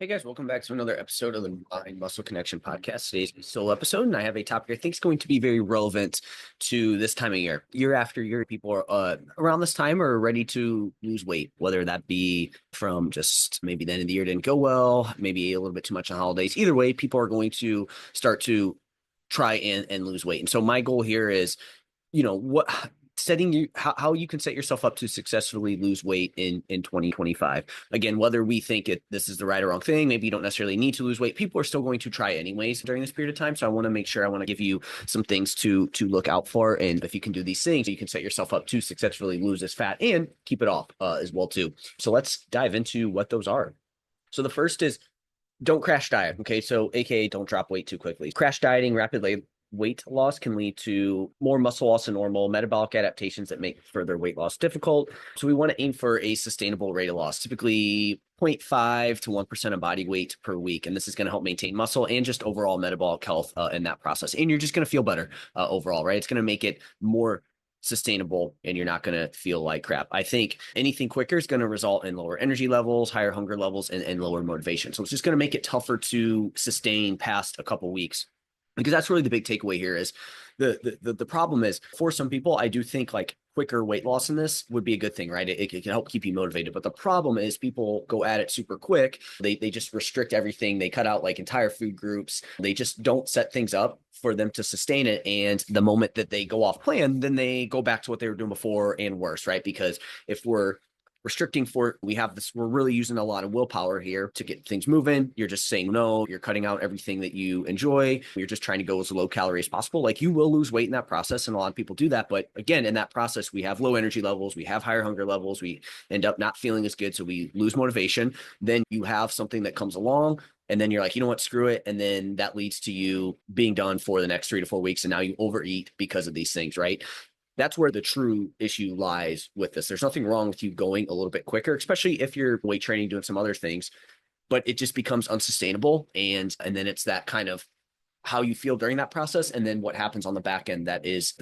Hey guys, welcome back to another episode of the Mind Muscle Connection podcast. Today's a solo episode, and I have a topic I think is going to be very relevant to this time of year. Year after year, people are around this time are ready to lose weight, whether that be from just maybe the end of the year didn't go well, maybe a little bit too much on holidays. Either way, people are going to start to try and lose weight. And so my goal here is, what setting you how you can set yourself up to successfully lose weight in 2025. Again, whether we think this is the right or wrong thing, maybe you don't necessarily need to lose weight, people are still going to try anyways during this period of time. So I want to make sure, I want to give you some things to look out for, and if you can do these things, you can set yourself up to successfully lose this fat and keep it off as well too. So let's dive into what those are. So the first is, don't crash diet. Okay, so AKA don't drop weight too quickly. Crash dieting, rapid weight loss can lead to more muscle loss than normal, metabolic adaptations that make further weight loss difficult. So we want to aim for a sustainable rate of loss, typically 0.5 to 1% of body weight per week. And this is going to help maintain muscle and just overall metabolic health in that process. And you're just going to feel better overall, right? It's going to make it more sustainable and you're not going to feel like crap. I think anything quicker is going to result in lower energy levels, higher hunger levels, and lower motivation. So it's just going to make it tougher to sustain past a couple weeks. Because that's really the big takeaway here is the problem is, for some people, I do think like quicker weight loss in this would be a good thing, right? It can help keep you motivated. But the problem is people go at it super quick. They just restrict everything. They cut out like entire food groups. They just don't set things up for them to sustain it. And the moment that they go off plan, then they go back to what they were doing before and worse, right? Because if we're restricting for, we're really using a lot of willpower here to get things moving. You're just saying no, you're cutting out everything that you enjoy. You're just trying to go as low calorie as possible. Like, you will lose weight in that process, and a lot of people do that. But again, in that process, we have low energy levels, we have higher hunger levels, we end up not feeling as good. So we lose motivation. Then you have something that comes along, and then you're like, you know what, screw it. And then that leads to you being done for the next 3 to 4 weeks. And now you overeat because of these things, right? That's where the true issue lies with this. There's nothing wrong with you going a little bit quicker, especially if you're weight training, doing some other things, but it just becomes unsustainable. And then it's that kind of how you feel during that process. And then what happens on the back end, that is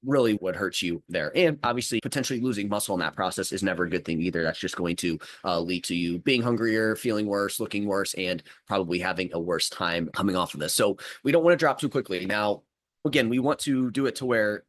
really what hurts you there. And obviously potentially losing muscle in that process is never a good thing either. That's just going to lead to you being hungrier, feeling worse, looking worse, and probably having a worse time coming off of this. So we don't want to drop too quickly. Now, again, we want to do it to where,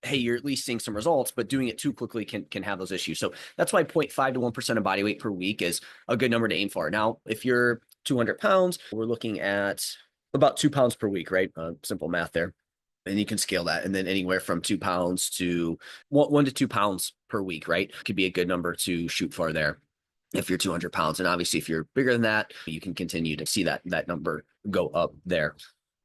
hey, you're at least seeing some results, but doing it too quickly can have those issues. So that's why 0.5 to 1% of body weight per week is a good number to aim for. Now, if you're 200 pounds, we're looking at about 2 pounds per week, right? Simple math there. And you can scale that. And then anywhere from 2 pounds to 1 to 2 pounds per week, right? Could be a good number to shoot for there if you're 200 pounds. And obviously, if you're bigger than that, you can continue to see that number go up there.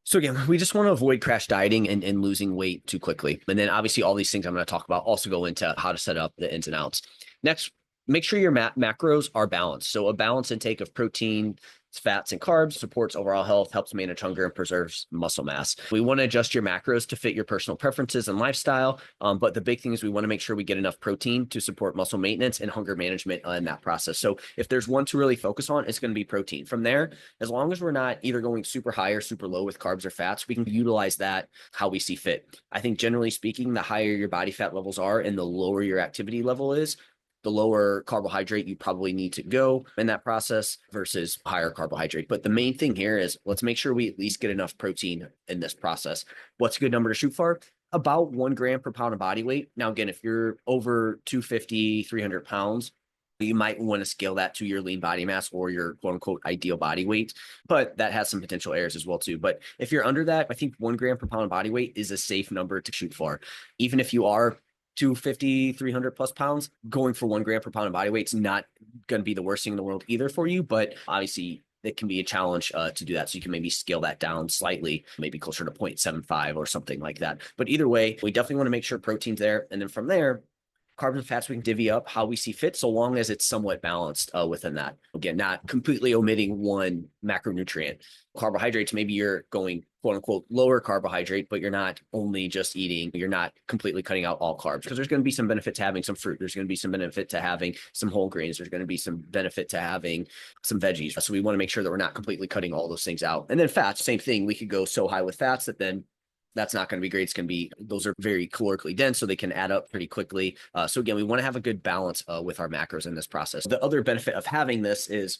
So again, we just want to avoid crash dieting and losing weight too quickly. And then obviously all these things I'm going to talk about also go into how to set up the ins and outs. Next, make sure your macros are balanced. So a balanced intake of protein, fats, and carbs supports overall health, helps manage hunger, and preserves muscle mass. We want to adjust your macros to fit your personal preferences and lifestyle. But the big thing is we want to make sure we get enough protein to support muscle maintenance and hunger management in that process. So if there's one to really focus on, it's going to be protein. From there, as long as we're not either going super high or super low with carbs or fats, we can utilize that how we see fit. I think generally speaking, the higher your body fat levels are and the lower your activity level is, the lower carbohydrate you probably need to go in that process versus higher carbohydrate. But the main thing here is, let's make sure we at least get enough protein in this process. What's a good number to shoot for? About 1 gram per pound of body weight. Now, again, if you're over 250, 300 pounds, you might want to scale that to your lean body mass or your quote unquote ideal body weight, but that has some potential errors as well too. But if you're under that, I think 1 gram per pound of body weight is a safe number to shoot for. Even if you are 250, 300 plus pounds, going for 1 gram per pound of body weight is not going to be the worst thing in the world either for you. But obviously it can be a challenge to do that. So you can maybe scale that down slightly, maybe closer to 0.75 or something like that. But either way, we definitely want to make sure protein's there. And then from there, carbs and fats, we can divvy up how we see fit, so long as it's somewhat balanced within that. Again, not completely omitting one macronutrient. Carbohydrates, maybe you're going quote unquote lower carbohydrate, but you're not only just eating, you're not completely cutting out all carbs, because there's going to be some benefit to having some fruit. There's going to be some benefit to having some whole grains. There's going to be some benefit to having some veggies. So we want to make sure that we're not completely cutting all those things out. And then fats, same thing. We could go so high with fats that then that's not going to be great. It's going to be, those are very calorically dense, so they can add up pretty quickly. So again, we want to have a good balance with our macros in this process. The other benefit of having this is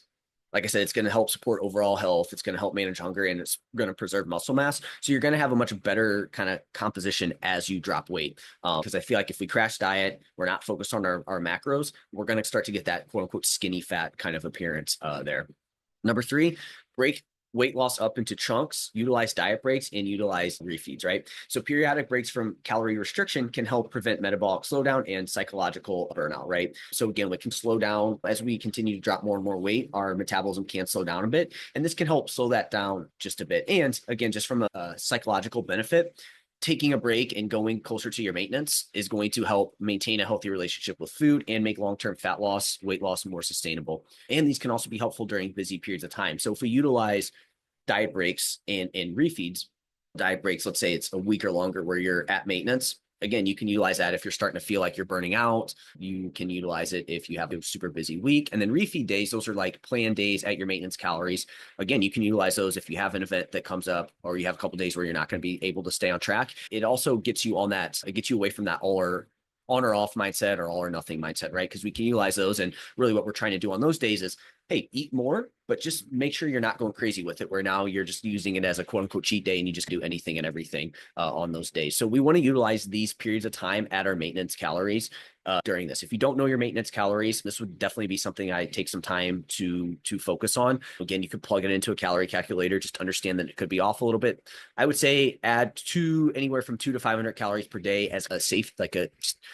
Like I said, it's going to help support overall health. It's going to help manage hunger, and it's going to preserve muscle mass. So you're going to have a much better kind of composition as you drop weight. Because I feel like if we crash diet, we're not focused on our macros, we're going to start to get that quote unquote skinny fat kind of appearance there. Number three, break weight loss up into chunks, utilize diet breaks, and utilize refeeds, right? So periodic breaks from calorie restriction can help prevent metabolic slowdown and psychological burnout, right? So again, we can slow down as we continue to drop more and more weight, our metabolism can slow down a bit, and this can help slow that down just a bit. And again, just from a psychological benefit, taking a break and going closer to your maintenance is going to help maintain a healthy relationship with food and make long-term fat loss, weight loss more sustainable. And these can also be helpful during busy periods of time. So if we utilize diet breaks and refeeds, diet breaks, let's say it's a week or longer where you're at maintenance, again, you can utilize that if you're starting to feel like you're burning out. You can utilize it if you have a super busy week. And then refeed days, those are like planned days at your maintenance calories. Again, you can utilize those if you have an event that comes up or you have a couple of days where you're not going to be able to stay on track. It also gets you on that, it gets you away from that on or off mindset or all or nothing mindset, right? Because we can utilize those. And really what we're trying to do on those days is, hey, eat more, but just make sure you're not going crazy with it, where now you're just using it as a quote unquote cheat day and you just do anything and everything on those days. So we want to utilize these periods of time at our maintenance calories during this. If you don't know your maintenance calories, this would definitely be something I take some time to focus on. Again, you could plug it into a calorie calculator, just to understand that it could be off a little bit. I would say add anywhere from 200 to 500 calories per day as a safe, like a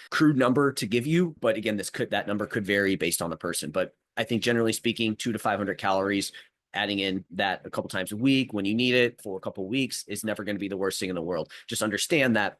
crude number to give you. But again, that number could vary based on the person. But I think generally speaking, 200 to 500 calories, adding in that a couple times a week when you need it for a couple of weeks is never going to be the worst thing in the world. Just understand that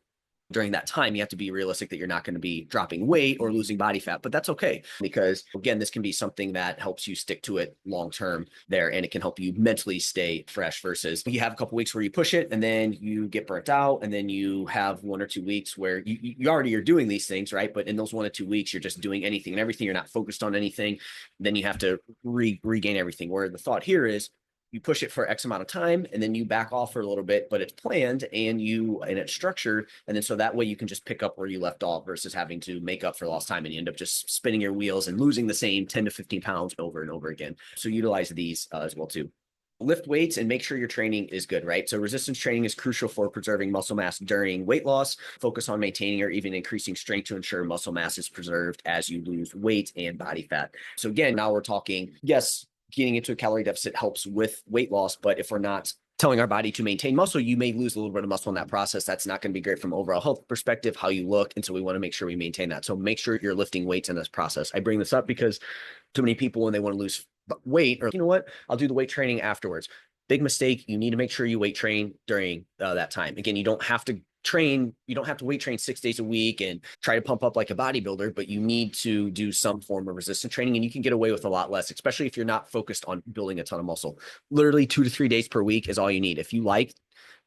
during that time, you have to be realistic that you're not going to be dropping weight or losing body fat, but that's okay because again, this can be something that helps you stick to it long-term there. And it can help you mentally stay fresh versus you have a couple weeks where you push it and then you get burnt out. And then you have 1 or 2 weeks where you already are doing these things, right? But in those 1 or 2 weeks, you're just doing anything and everything. You're not focused on anything. Then you have to regain everything. Where the thought here is, you push it for X amount of time and then you back off for a little bit, but it's planned and it's structured. And then so that way you can just pick up where you left off versus having to make up for lost time and you end up just spinning your wheels and losing the same 10 to 15 pounds over and over again. So utilize these as well too. Lift weights and make sure your training is good, right? So resistance training is crucial for preserving muscle mass during weight loss. Focus on maintaining or even increasing strength to ensure muscle mass is preserved as you lose weight and body fat. So again, now we're talking, yes, getting into a calorie deficit helps with weight loss, but if we're not telling our body to maintain muscle, you may lose a little bit of muscle in that process. That's not going to be great from overall health perspective, how you look. And so we want to make sure we maintain that. So make sure you're lifting weights in this process. I bring this up because too many people, when they want to lose weight, or you know what, I'll do the weight training afterwards. Big mistake. You need to make sure you weight train during that time. Again, you don't have to weight train 6 days a week and try to pump up like a bodybuilder, but you need to do some form of resistance training and you can get away with a lot less, especially if you're not focused on building a ton of muscle. Literally 2 to 3 days per week is all you need. If you like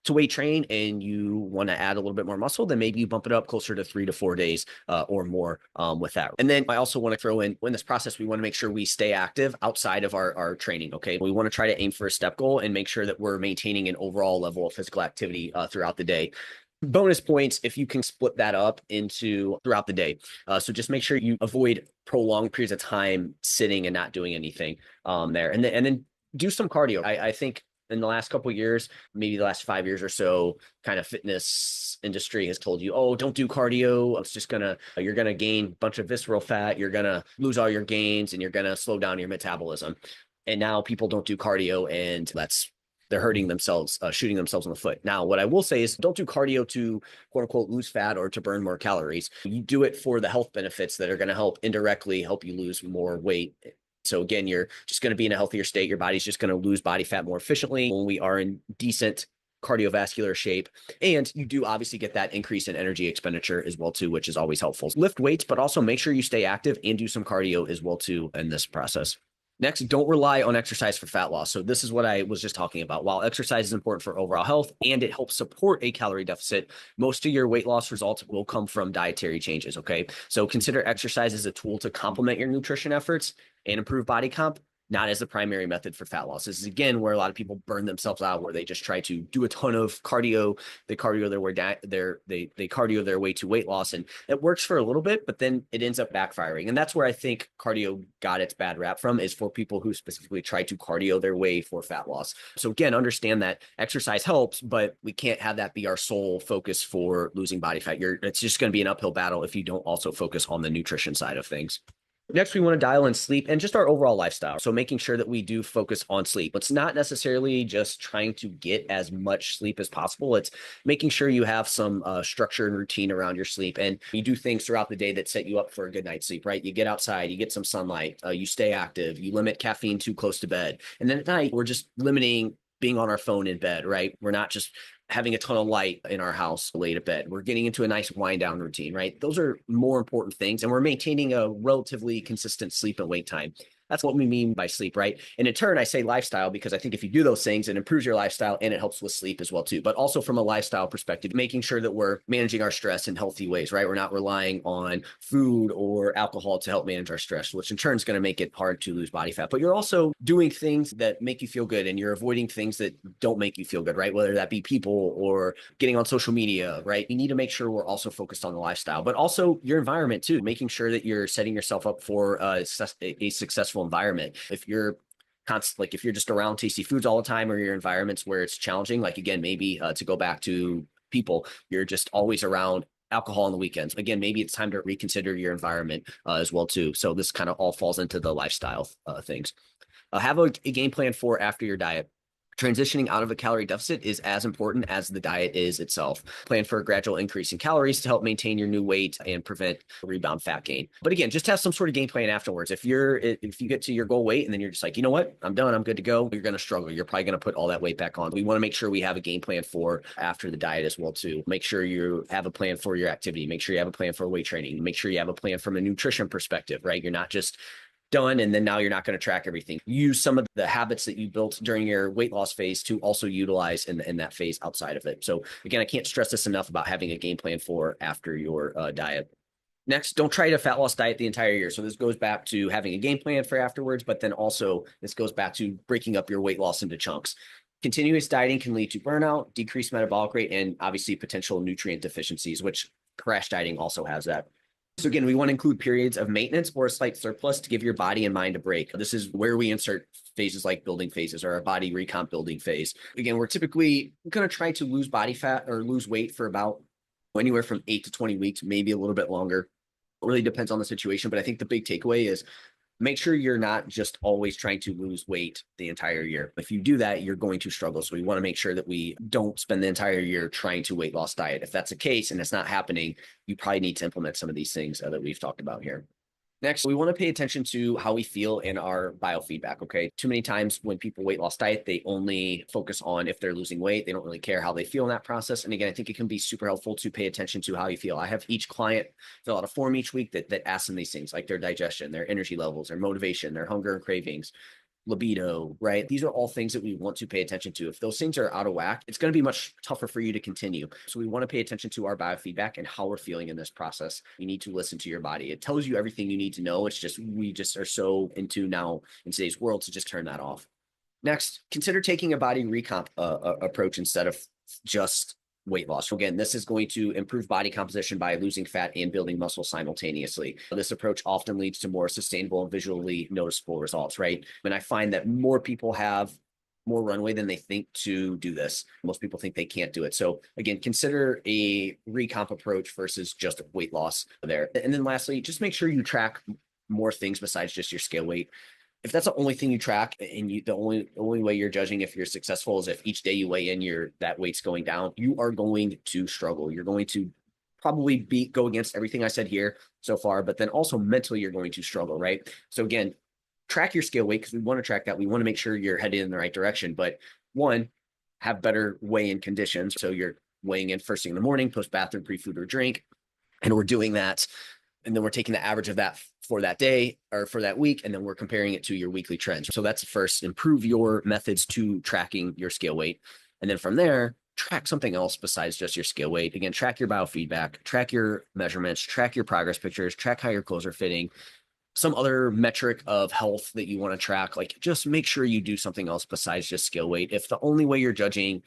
to weight train and you want to add a little bit more muscle, then maybe you bump it up closer to 3 to 4 days or more with that. And then I also want to throw in this process, we want to make sure we stay active outside of our training. Okay. We want to try to aim for a step goal and make sure that we're maintaining an overall level of physical activity throughout the day. Bonus points if you can split that up into throughout the day. So just make sure you avoid prolonged periods of time sitting and not doing anything there. And then do some cardio. I think in the last couple of years, maybe the last 5 years or so, kind of fitness industry has told you, oh, don't do cardio. It's just you're going to gain a bunch of visceral fat. You're going to lose all your gains and you're going to slow down your metabolism. And now people don't do cardio and they're hurting themselves, shooting themselves in the foot. Now, what I will say is don't do cardio to quote unquote lose fat or to burn more calories. You do it for the health benefits that are going to indirectly help you lose more weight. So again, you're just going to be in a healthier state. Your body's just going to lose body fat more efficiently when we are in decent cardiovascular shape. And you do obviously get that increase in energy expenditure as well too, which is always helpful. Lift weights, but also make sure you stay active and do some cardio as well too in this process. Next, don't rely on exercise for fat loss. So this is what I was just talking about. While exercise is important for overall health and it helps support a calorie deficit, most of your weight loss results will come from dietary changes, okay? So consider exercise as a tool to complement your nutrition efforts and improve body comp, not as the primary method for fat loss. This is again where a lot of people burn themselves out, where they just try to do a ton of cardio. They cardio their way down, they cardio their way to weight loss, and it works for a little bit, but then it ends up backfiring. And that's where I think cardio got its bad rap from, is for people who specifically try to cardio their way for fat loss. So again, understand that exercise helps, but we can't have that be our sole focus for losing body fat. It's just going to be an uphill battle if you don't also focus on the nutrition side of things. Next, we want to dial in sleep and just our overall lifestyle. So making sure that we do focus on sleep. It's not necessarily just trying to get as much sleep as possible. It's making sure you have some structure and routine around your sleep. And you do things throughout the day that set you up for a good night's sleep, right? You get outside, you get some sunlight, you stay active, you limit caffeine too close to bed. And then at night, we're just limiting being on our phone in bed, right? We're not just having a ton of light in our house late at bed. We're getting into a nice wind down routine, right? Those are more important things. And we're maintaining a relatively consistent sleep and wake time. That's what we mean by sleep, right? And in turn, I say lifestyle because I think if you do those things, it improves your lifestyle and it helps with sleep as well too. But also from a lifestyle perspective, making sure that we're managing our stress in healthy ways, right? We're not relying on food or alcohol to help manage our stress, which in turn is going to make it hard to lose body fat. But you're also doing things that make you feel good, and you're avoiding things that don't make you feel good, right? Whether that be people or getting on social media, right? You need to make sure we're also focused on the lifestyle, but also your environment too, making sure that you're setting yourself up for a successful environment. If you're like if you're just around tasty foods all the time, or your environments where it's challenging, like again, maybe to go back to people, you're just always around alcohol on the weekends. Again, maybe it's time to reconsider your environment as well too. So this kind of all falls into the lifestyle things. Have a game plan for after your diet. Transitioning out of a calorie deficit is as important as the diet is itself. Plan for a gradual increase in calories to help maintain your new weight and prevent rebound fat gain. But again, just have some sort of game plan afterwards. If you get to your goal weight and then you're just like, you know what, I'm done, I'm good to go, you're going to struggle. You're probably going to put all that weight back on. We want to make sure we have a game plan for after the diet as well too. Make sure you have a plan for your activity. Make sure you have a plan for weight training. Make sure you have a plan from a nutrition perspective, right? You're not just done and then now you're not going to track everything. Use some of the habits that you built during your weight loss phase to also utilize in that phase outside of it. So again, I can't stress this enough about having a game plan for after your diet. Next, don't try to fat loss diet the entire year. So this goes back to having a game plan for afterwards, but then also this goes back to breaking up your weight loss into chunks. Continuous dieting can lead to burnout, decreased metabolic rate, and obviously potential nutrient deficiencies, which crash dieting also has that. So again, we want to include periods of maintenance or a slight surplus to give your body and mind a break. This is where we insert phases like building phases or a body recomp building phase. Again, we're typically going to try to lose body fat or lose weight for about anywhere from 8 to 20 weeks, maybe a little bit longer. It really depends on the situation. But I think the big takeaway is make sure you're not just always trying to lose weight the entire year. If you do that, you're going to struggle. So we want to make sure that we don't spend the entire year trying to weight loss diet. If that's the case and it's not happening, you probably need to implement some of these things that we've talked about here. Next, we want to pay attention to how we feel in our biofeedback, okay? Too many times when people weight loss diet, they only focus on if they're losing weight. They don't really care how they feel in that process. And again, I think it can be super helpful to pay attention to how you feel. I have each client fill out a form each week that asks them these things, like their digestion, their energy levels, their motivation, their hunger and cravings, libido, right? These are all things that we want to pay attention to. If those things are out of whack, it's going to be much tougher for you to continue. So we want to pay attention to our biofeedback and how we're feeling in this process. You need to listen to your body. It tells you everything you need to know. It's just, we just are so into now in today's world to just turn that off. Next, consider taking a body recomp approach instead of just weight loss. Again, this is going to improve body composition by losing fat and building muscle simultaneously. This approach often leads to more sustainable and visually noticeable results, right? And I find that more people have more runway than they think to do this. Most people think they can't do it. So again, consider a recomp approach versus just weight loss there. And then lastly, just make sure you track more things besides just your scale weight. If that's the only thing you track and the only way you're judging if you're successful is if each day you weigh in, that weight's going down, you are going to struggle. You're going to probably go against everything I said here so far, but then also mentally you're going to struggle, right? So again, track your scale weight because we want to track that. We want to make sure you're headed in the right direction. But one, have better weigh-in conditions. So you're weighing in first thing in the morning, post-bathroom, pre-food or drink. And we're doing that. And then we're taking the average of that for that day or for that week, and then we're comparing it to your weekly trends. So that's first, improve your methods to tracking your scale weight. And then from there, track something else besides just your scale weight. Again, track your biofeedback, track your measurements, track your progress pictures, track how your clothes are fitting. some other metric of health that you want to track, like just make sure you do something else besides just scale weight. If the only way you're judging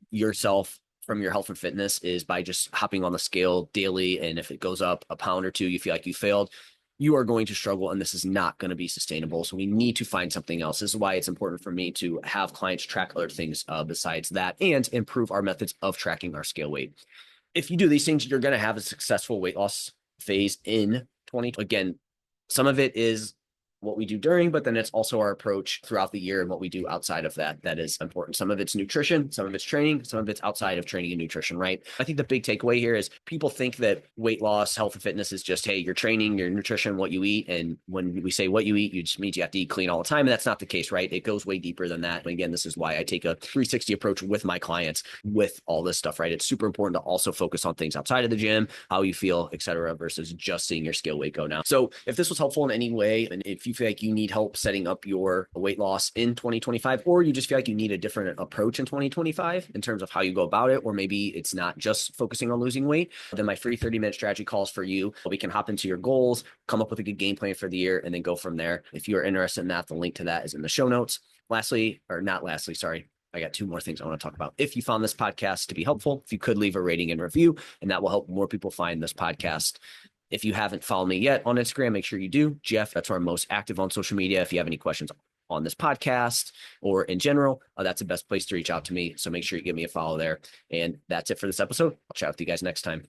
yourself from your health and fitness is by just hopping on the scale daily, and if it goes up a pound or two, you feel like you failed, you are going to struggle, and this is not going to be sustainable. So we need to find something else. This is why it's important for me to have clients track other things besides that and improve our methods of tracking our scale weight. If you do these things, you're going to have a successful weight loss phase in 2020. Again, some of it is what we do during, but then it's also our approach throughout the year and what we do outside of that. That is important. Some of it's nutrition, some of it's training, some of it's outside of training and nutrition, right? I think the big takeaway here is people think that weight loss, health and fitness is just, hey, your training, your nutrition, what you eat. And when we say what you eat, it just means you have to eat clean all the time. And that's not the case, right? It goes way deeper than that. And again, this is why I take a 360 approach with my clients with all this stuff, right? It's super important to also focus on things outside of the gym, how you feel, et cetera, versus just seeing your scale weight go down. So if this was helpful in any way, and if you feel like you need help setting up your weight loss in 2025, or you just feel like you need a different approach in 2025 in terms of how you go about it, or maybe it's not just focusing on losing weight, then my free 30-minute strategy calls for you. We can hop into your goals, come up with a good game plan for the year, and then go from there. If you are interested in that, the link to that is in the show notes. Lastly, or not lastly, sorry, I got two more things I want to talk about. If you found this podcast to be helpful, if you could leave a rating and review, and that will help more people find this podcast. If you haven't followed me yet on Instagram, make sure you do. Jeff, that's where I'm most active on social media. If you have any questions on this podcast or in general, that's the best place to reach out to me. So make sure you give me a follow there. And that's it for this episode. I'll chat with you guys next time.